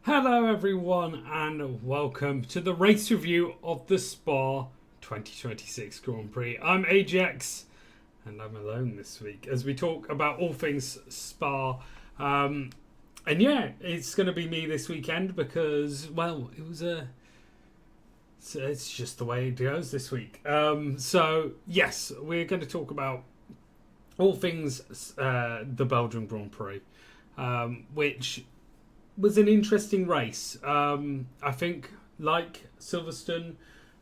Hello, everyone, and welcome to the race review of the Spa 2026 Grand Prix. I'm Ajax, and I'm alone this week as we talk about all things Spa. And yeah, it's going to be me this weekend because, well, it's just the way it goes this week. So yes, we're going to talk about all things the Belgian Grand Prix, which was an interesting race. I think, like Silverstone,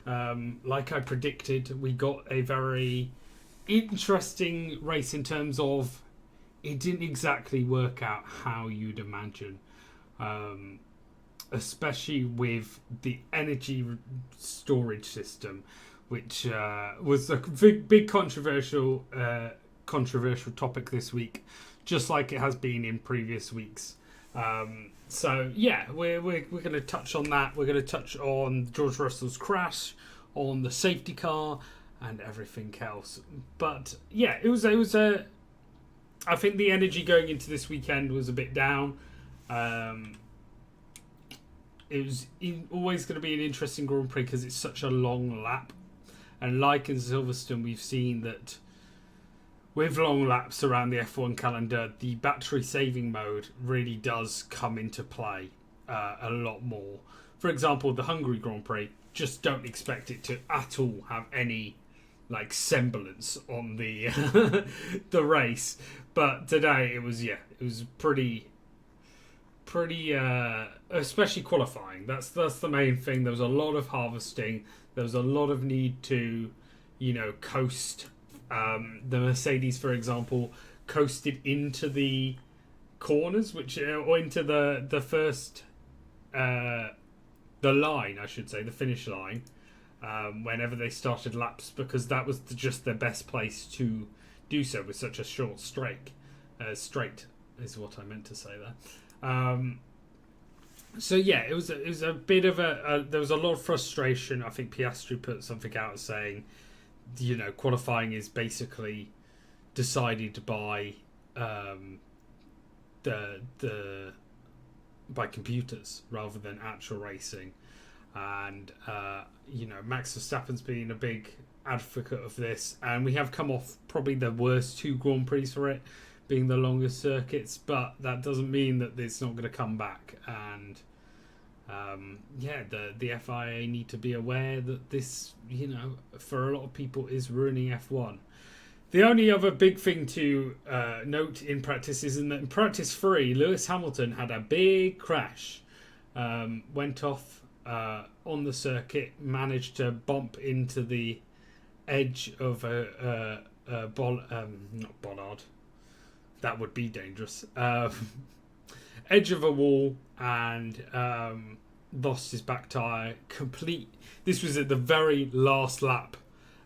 like I predicted, we got a very interesting race in terms of it didn't exactly work out how you'd imagine, especially with the energy storage system, which was a big controversial topic this week, just like it has been in previous weeks. So yeah, we're going to touch on that. We're going to touch on George Russell's crash, on the safety car, and everything else. But yeah, it was a. I think the energy going into this weekend was a bit down. It was always going to be an interesting Grand Prix because it's such a long lap, and like in Silverstone, we've seen that with long laps around the F1 calendar, the battery saving mode really does come into play a lot more. For example, the Hungary Grand Prix, just don't expect it to at all have any like semblance on the the race. But today it was pretty especially qualifying. That's the main thing. There was a lot of harvesting. There was a lot of need to, coast. The Mercedes, for example, coasted into the corners, or into the first, the line, I should say, the finish line, whenever they started laps, because that was just their best place to do so with such a short straight is what I meant to say there. So yeah, it was a bit of there was a lot of frustration. I think Piastri put something out saying, qualifying is basically decided by by computers rather than actual racing, and Max Verstappen's been a big advocate of this, and we have come off probably the worst two Grand Prix for it, being the longest circuits, but that doesn't mean that it's not going to come back. And the FIA need to be aware that this, for a lot of people is ruining F1. The only other big thing to note in practice is that in practice 3, Lewis Hamilton had a big crash, went off on the circuit, managed to bump into the edge of not bollard. That would be dangerous. Edge of a wall, and lost his back tyre. This was at the very last lap,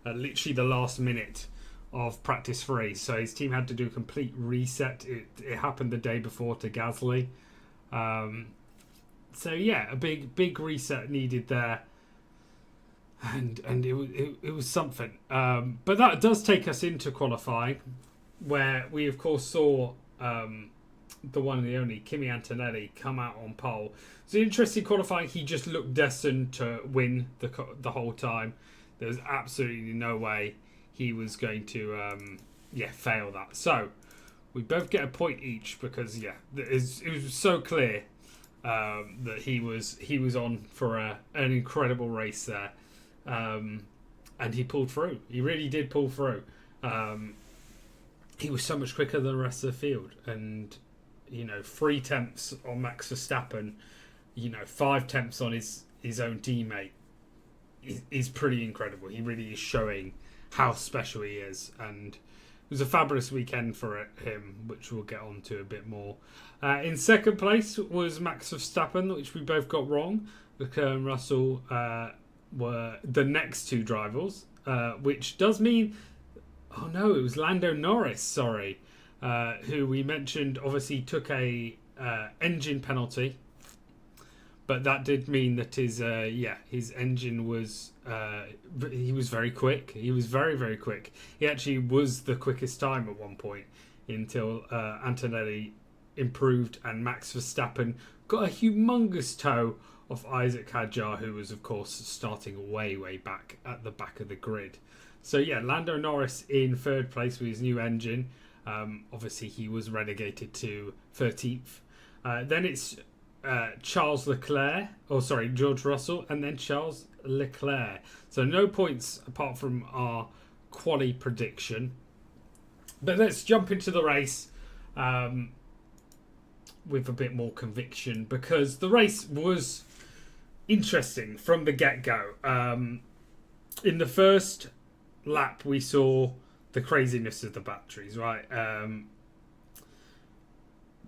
literally the last minute of practice 3. So his team had to do a complete reset. It happened the day before to Gasly. So yeah, a big reset needed there, and it was something. But that does take us into qualifying, where we of course saw the one and the only Kimi Antonelli come out on pole. It's an interesting qualifying. He just looked destined to win the whole time. There was absolutely no way he was going to fail that. So we both get a point each because it was so clear that he was on for an incredible race there, and he pulled through. He really did pull through. He was so much quicker than the rest of the field, and 3 tenths on Max Verstappen, 5 tenths on his own teammate is pretty incredible. He really is showing how special he is, and it was a fabulous weekend for him, which we'll get on to a bit more. In second place was Max Verstappen, which we both got wrong. Leclerc and Russell were the next two drivers, which does mean, oh no, it was Lando Norris, sorry, who we mentioned obviously took a engine penalty, but that did mean that his engine was he was very quick. He was very, very quick. He actually was the quickest time at one point until Antonelli improved, and Max Verstappen got a humongous toe off Isaac Hadjar, who was, of course, starting way back at the back of the grid. So, yeah, Lando Norris in third place with his new engine. Obviously, he was relegated to 13th. Then it's George Russell, and then Charles Leclerc. So, no points apart from our quali prediction. But let's jump into the race with a bit more conviction, because the race was interesting from the get-go. In the first lap, we saw the craziness of the batteries, right?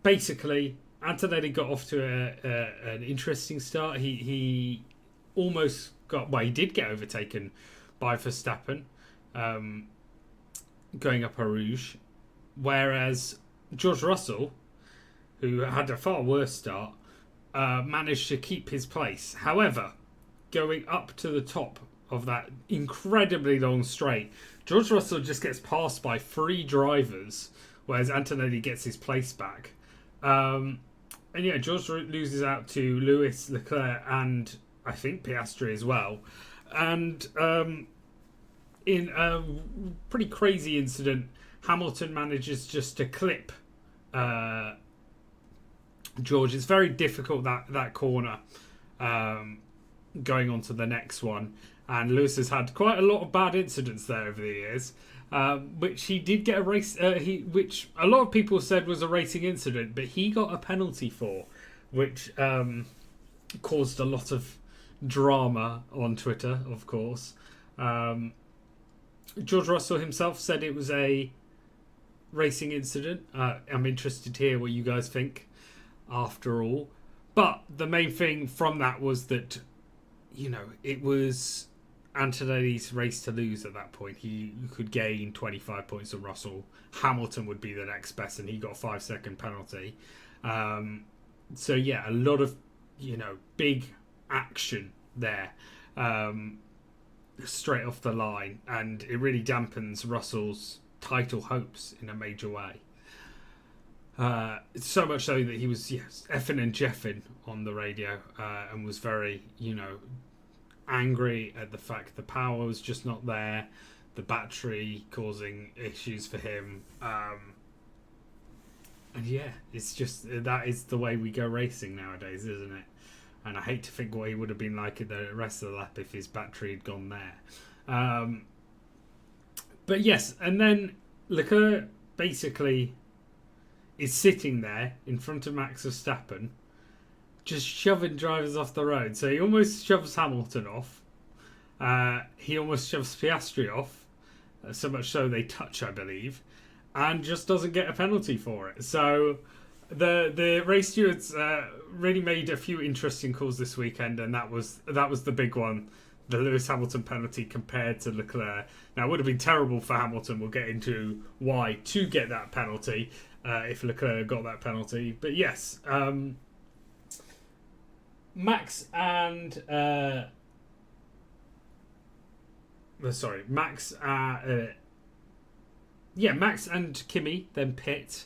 Basically, Antonelli got off to an interesting start. He almost he did get overtaken by Verstappen going up Eau Rouge, whereas George Russell, who had a far worse start, managed to keep his place. However, going up to the top of that incredibly long straight, George Russell just gets passed by 3 drivers, whereas Antonelli gets his place back. And yeah, George loses out to Lewis, Leclerc, and I think Piastri as well. And in a pretty crazy incident, Hamilton manages just to clip George. It's very difficult, that corner, going on to the next one. And Lewis has had quite a lot of bad incidents there over the years, which he did get a race, which a lot of people said was a racing incident, but he got a penalty for, which caused a lot of drama on Twitter, of course. George Russell himself said it was a racing incident. I'm interested to hear what you guys think after all. But the main thing from that was that, it was Antonelli's race to lose at that point. He could gain 25 points on Russell. Hamilton would be the next best, and he got a 5-second penalty. So yeah, a lot of big action there straight off the line, and it really dampens Russell's title hopes in a major way. So much so that he was effing and jeffing on the radio, and was very angry at the fact the power was just not there, the battery causing issues for him, and yeah, it's just that is the way we go racing nowadays, isn't it? And I hate to think what he would have been like at the rest of the lap if his battery had gone there. But yes, and then Leclerc basically is sitting there in front of Max Verstappen, just shoving drivers off the road. So he almost shoves Hamilton off. He almost shoves Piastri off. So much so they touch, I believe. And just doesn't get a penalty for it. So the race stewards really made a few interesting calls this weekend, and that was the big one, the Lewis Hamilton penalty compared to Leclerc. Now, it would have been terrible for Hamilton. We'll get into why to get that penalty if Leclerc got that penalty. But yes, Max and Max and Kimi then pit.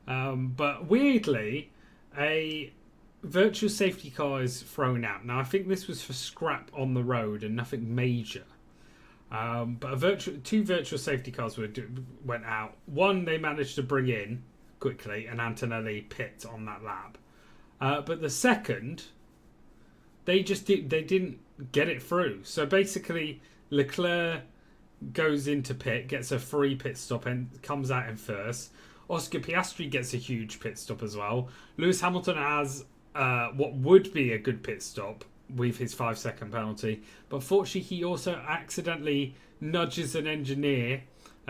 But weirdly, a virtual safety car is thrown out. Now, I think this was for scrap on the road and nothing major. But two virtual safety cars went out. One they managed to bring in quickly, and Antonelli pit on that lap. But the second, they didn't get it through. So basically, Leclerc goes into pit, gets a free pit stop, and comes out in first. Oscar Piastri gets a huge pit stop as well. Lewis Hamilton has what would be a good pit stop with his 5-second penalty, but fortunately he also accidentally nudges an engineer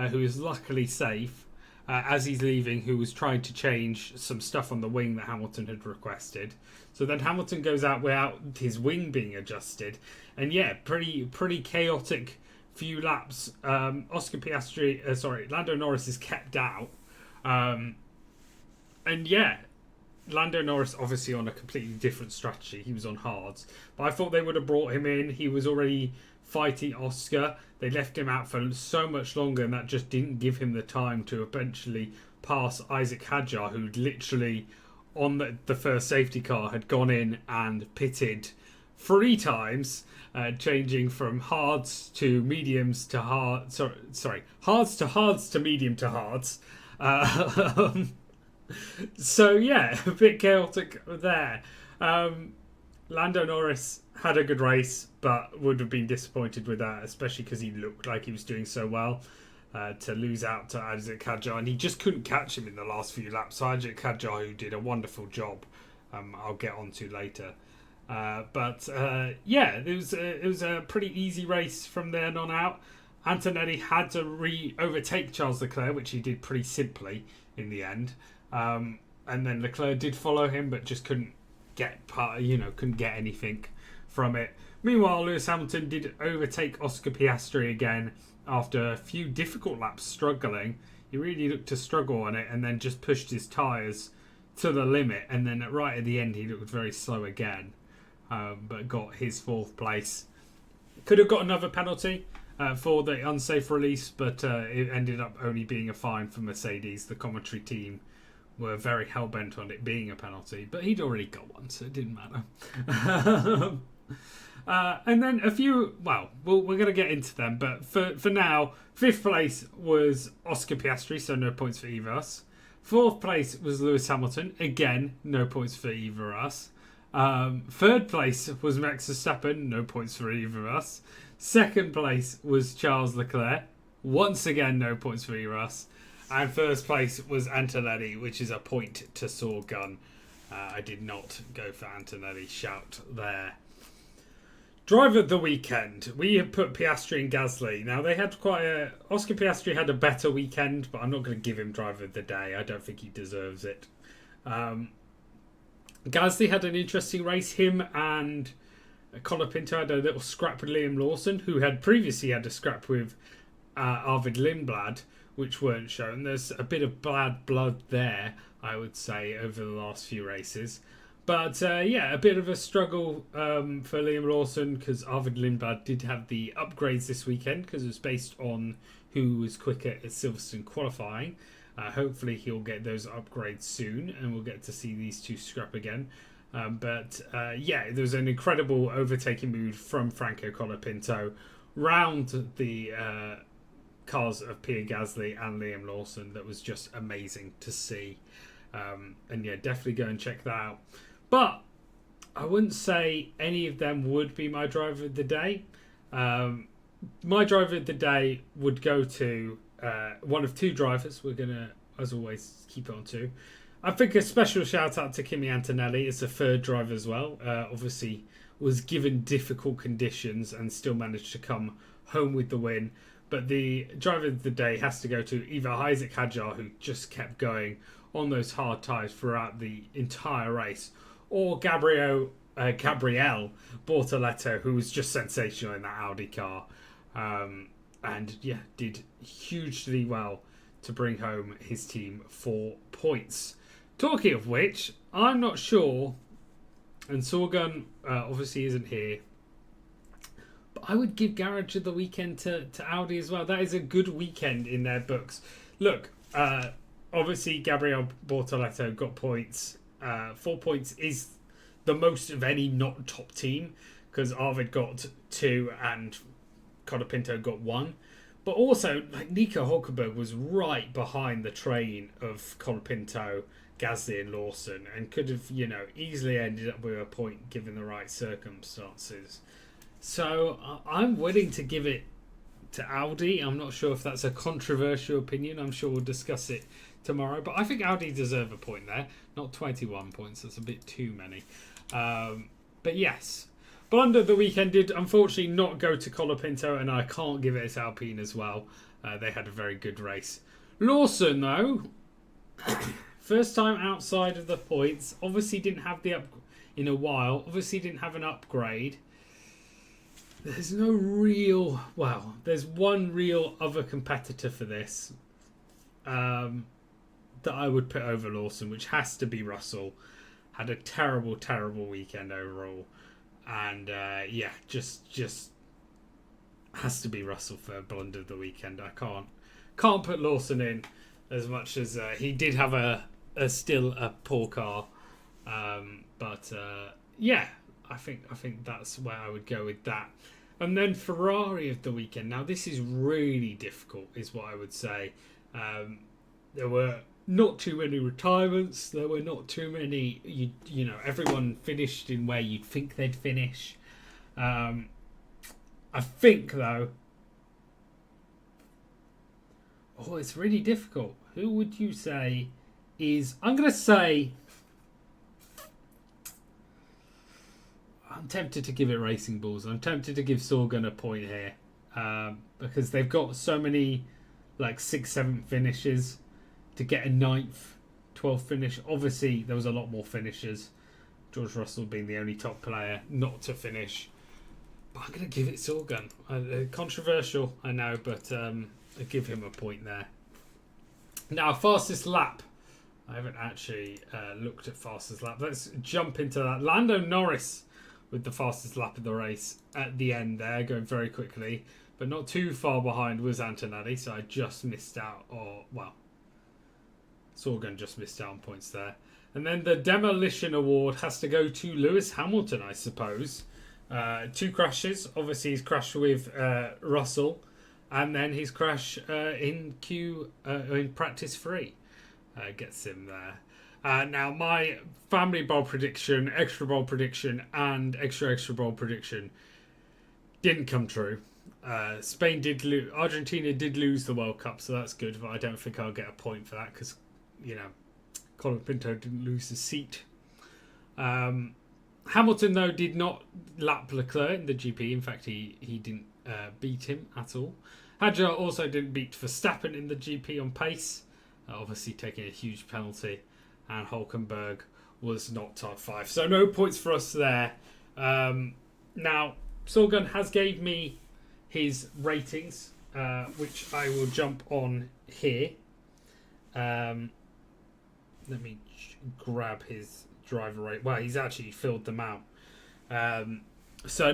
who is luckily safe as he's leaving, who was trying to change some stuff on the wing that Hamilton had requested. So then Hamilton goes out without his wing being adjusted, and yeah, pretty chaotic few laps. Lando Norris is kept out. And yeah, Lando Norris obviously on a completely different strategy. He was on hards, but I thought they would have brought him in. He was already fighting Oscar. They left him out for so much longer, and that just didn't give him the time to eventually past Isaac Hadjar, who literally on the first safety car had gone in and pitted 3 times, changing from hards to mediums to hard. Hards to medium to hards. So yeah, a bit chaotic there. Lando Norris had a good race, but would have been disappointed with that, especially because he looked like he was doing so well. To lose out to Isaac Hadjar, and he just couldn't catch him in the last few laps. So Isaac Hadjar, who did a wonderful job, I'll get onto later. But it was a pretty easy race from then on out. Antonelli had to overtake Charles Leclerc, which he did pretty simply in the end. And then Leclerc did follow him, but just couldn't get anything from it. Meanwhile, Lewis Hamilton did overtake Oscar Piastri again after a few difficult laps struggling. He really looked to struggle on it, and then just pushed his tyres to the limit. And then right at the end, he looked very slow again, but got his 4th place. Could have got another penalty for the unsafe release, but it ended up only being a fine for Mercedes. The commentary team were very hell-bent on it being a penalty, but he'd already got one, so it didn't matter. And then a few, we're going to get into them, but for now, 5th place was Oscar Piastri, so no points for either of us. 4th place was Lewis Hamilton, again, no points for either of us. 3rd place was Max Verstappen, no points for either of us. 2nd place was Charles Leclerc, once again, no points for either of us. And 1st place was Antonelli, which is a point to Sorgun. I did not go for Antonelli, shout there. Driver of the weekend. We have put Piastri and Gasly. Now, they had Oscar Piastri had a better weekend, but I'm not going to give him driver of the day. I don't think he deserves it. Gasly had an interesting race. Him and Colapinto had a little scrap with Liam Lawson, who had previously had a scrap with Arvid Lindblad, which weren't shown. There's a bit of bad blood there, I would say, over the last few races. But a bit of a struggle for Liam Lawson, because Arvid Lindblad did have the upgrades this weekend, because it was based on who was quicker at Silverstone qualifying. Hopefully he'll get those upgrades soon, and we'll get to see these two scrap again. There was an incredible overtaking move from Franco Colapinto round the cars of Pierre Gasly and Liam Lawson. That was just amazing to see. Definitely go and check that out. But I wouldn't say any of them would be my driver of the day. My driver of the day would go to one of 2 drivers. We're going to, as always, keep it on 2. I think a special shout out to Kimi Antonelli. It's a 3rd driver as well. Obviously was given difficult conditions and still managed to come home with the win. But the driver of the day has to go to either Isaac Hadjar, who just kept going on those hard tyres throughout the entire race, or Gabriel Bortoleto, who was just sensational in that Audi car. Did hugely well to bring home his team 4 points. Talking of which, I'm not sure, and Sorgun obviously isn't here, but I would give Garage of the weekend to Audi as well. That is a good weekend in their books. Look, obviously Gabriel Bortoleto got points. 4 points is the most of any not top team, because Arvid got 2 and Colapinto got 1. But also, Nico Hulkenberg was right behind the train of Colapinto, Gasly and Lawson, and could have, easily ended up with a point given the right circumstances. So I'm willing to give it to Audi. I'm not sure if that's a controversial opinion. I'm sure we'll discuss it tomorrow. But I think Audi deserve a point there. Not 21 points. That's a bit too many. But yes. Blunder of the weekend did unfortunately not go to Colapinto, and I can't give it to Alpine as well. They had a very good race. Lawson, though, first time outside of the points. Obviously didn't have the up in a while. Obviously didn't have an upgrade. There's no real... Well, there's one real other competitor for this that I would put over Lawson, which has to be Russell. Had a terrible, terrible weekend overall. And, just has to be Russell for blunder of the weekend. I can't put Lawson in as much as he did have still a poor car. But yeah, I think that's where I would go with that. And then Ferrari of the weekend. Now this is really difficult, is what I would say. There were not too many retirements. There were not too many. You know, everyone finished in where you'd think they'd finish. I think though. Oh, it's really difficult. Who would you say is? I'm going to say. I'm tempted to give it Racing Bulls. I'm tempted to give Sorgen a point here because they've got so many, like 6th, 7th finishes to get a 9th, 12th finish. Obviously, there was a lot more finishes. George Russell being the only top player not to finish. But I'm going to give it Sorgen. Controversial, I know, but I give him a point there. Now, fastest lap. I haven't actually looked at fastest lap. Let's jump into that. Lando Norris with the fastest lap of the race at the end there, going very quickly, but not too far behind was Antonelli, so I just missed out, Sorgen just missed out on points there. And then the Demolition Award has to go to Lewis Hamilton, I suppose. 2 crashes. Obviously, he's crashed with Russell, and then his crash in practice 3 gets him there. Now, my family bowl prediction, extra bowl prediction, and extra bowl prediction didn't come true. Spain did lose. Argentina did lose the World Cup, so that's good. But I don't think I'll get a point for that because, you know, Colin Pinto didn't lose his seat. Hamilton, though, did not lap Leclerc in the GP. In fact, he didn't beat him at all. Hadjar also didn't beat Verstappen in the GP on pace, obviously taking a huge penalty. And Hülkenberg was not top 5. So no points for us there. Now, Sorgen has gave me his ratings, which I will jump on here. Let me grab his driver rate. Well, he's actually filled them out. So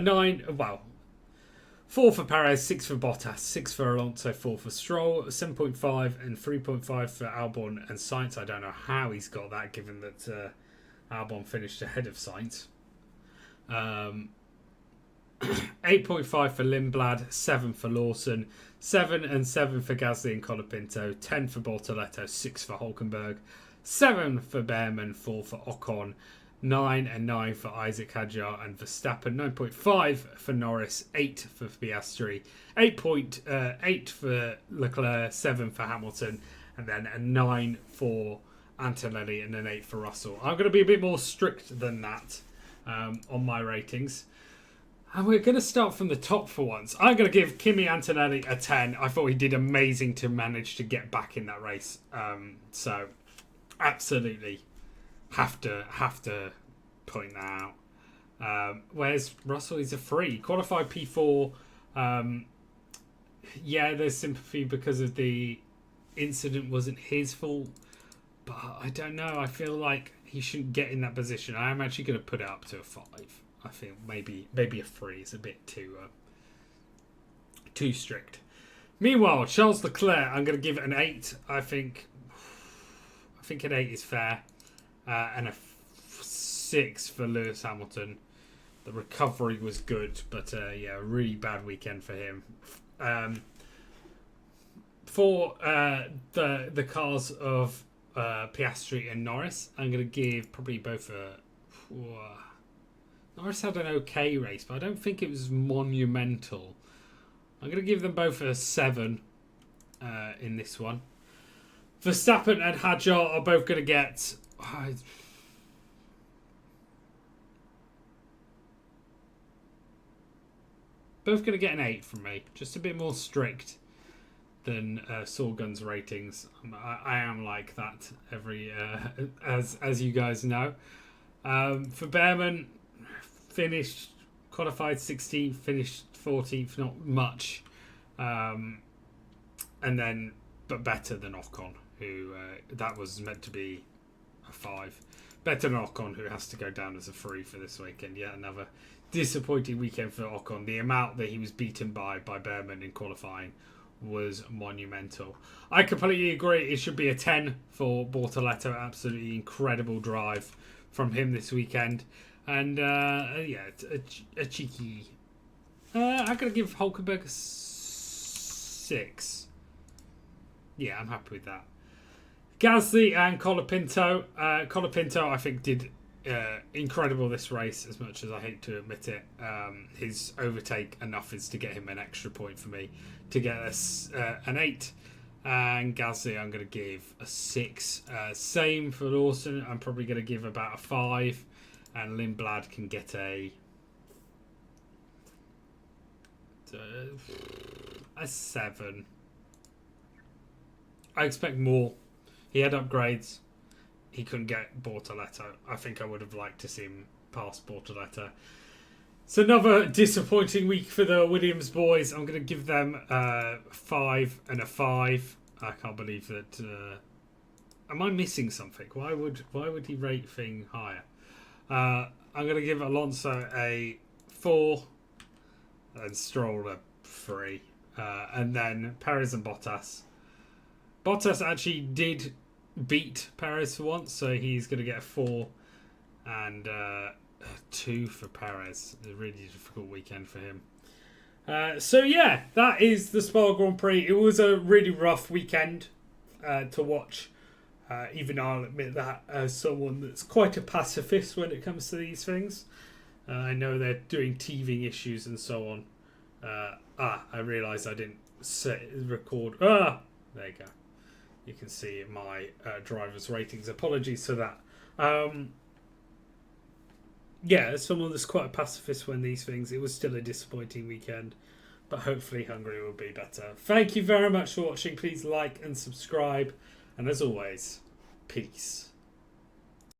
4 for Perez, 6 for Bottas, 6 for Alonso, 4 for Stroll, 7.5 and 3.5 for Albon and Sainz. I don't know how he's got that, given that Albon finished ahead of Sainz. 8.5 for Lindblad, 7 for Lawson, 7 and 7 for Gasly and Colapinto, 10 for Bortoletto, 6 for Hülkenberg, 7 for Behrman, 4 for Ocon, 9 and 9 for Isaac Hadjar and Verstappen, 9.5 for Norris, 8 for Piastri, 8.8 for Leclerc, 7 for Hamilton, and then a 9 for Antonelli and an 8 for Russell. I'm going to be a bit more strict than that on my ratings. And we're going to start from the top for once. I'm going to give Kimi Antonelli a 10. I thought he did amazing to manage to get back in that race. So, absolutely have to point that out. Whereas Russell is a 3. Qualified P4. Yeah, there's sympathy because of the incident wasn't his fault. But I don't know. I feel like he shouldn't get in that position. I am actually going to put it up to a 5. I think maybe a 3 is a bit too strict. Meanwhile, Charles Leclerc, I'm going to give it an 8. I think an 8 is fair. And a 6 for Lewis Hamilton. The recovery was good, but yeah, a really bad weekend for him. For the cars of Piastri and Norris, I'm going to give probably both a... Norris had an okay race, but I don't think it was monumental. I'm going to give them both a 7 in this one. Verstappen and Hadjar are both going to get... both going to get an 8 from me. Just a bit more strict than Sorgen's ratings. I am like that every as you guys know. For Behrman, qualified 16th, finished 14th, not much. And then, but better than Ocon, who that was meant to be a 5. Better than Ocon, who has to go down as a 3 for this weekend. Yet another disappointing weekend for Ocon. The amount that he was beaten by Behrman in qualifying was monumental. I completely agree. It should be a 10 for Bortoleto. Absolutely incredible drive from him this weekend. And yeah, a cheeky. I'm going to give Hulkenberg a 6. Yeah, I'm happy with that. Gasly and Colapinto. Colapinto, I think, did incredible this race, as much as I hate to admit it. His overtake enough is to get him an extra point for me, to get us an 8. And Gasly, I'm going to give a 6. Same for Lawson. I'm probably going to give about a 5. And Lindblad can get a 7. I expect more. He had upgrades. He couldn't get Bortoleto. I think I would have liked to see him pass Bortoleto. It's another disappointing week for the Williams boys. I'm going to give them 5 and a 5. I can't believe that. Am I missing something? Why would he rate thing higher? I'm going to give Alonso a 4 and Stroll a 3. And then Perez and Bottas. Bottas actually did beat Perez for once, so he's going to get a 4 and 2 for Perez. A really difficult weekend for him. So yeah, that is the Spa Grand Prix. It was a really rough weekend to watch. Even I'll admit that, as someone that's quite a pacifist when it comes to these things. I know they're doing teething issues and so on. I realised I didn't record. There you go. You can see my driver's ratings. Apologies for that. Yeah, as someone that's quite a pacifist when these things, it was still a disappointing weekend. But hopefully Hungary will be better. Thank you very much for watching. Please like and subscribe. And as always, peace.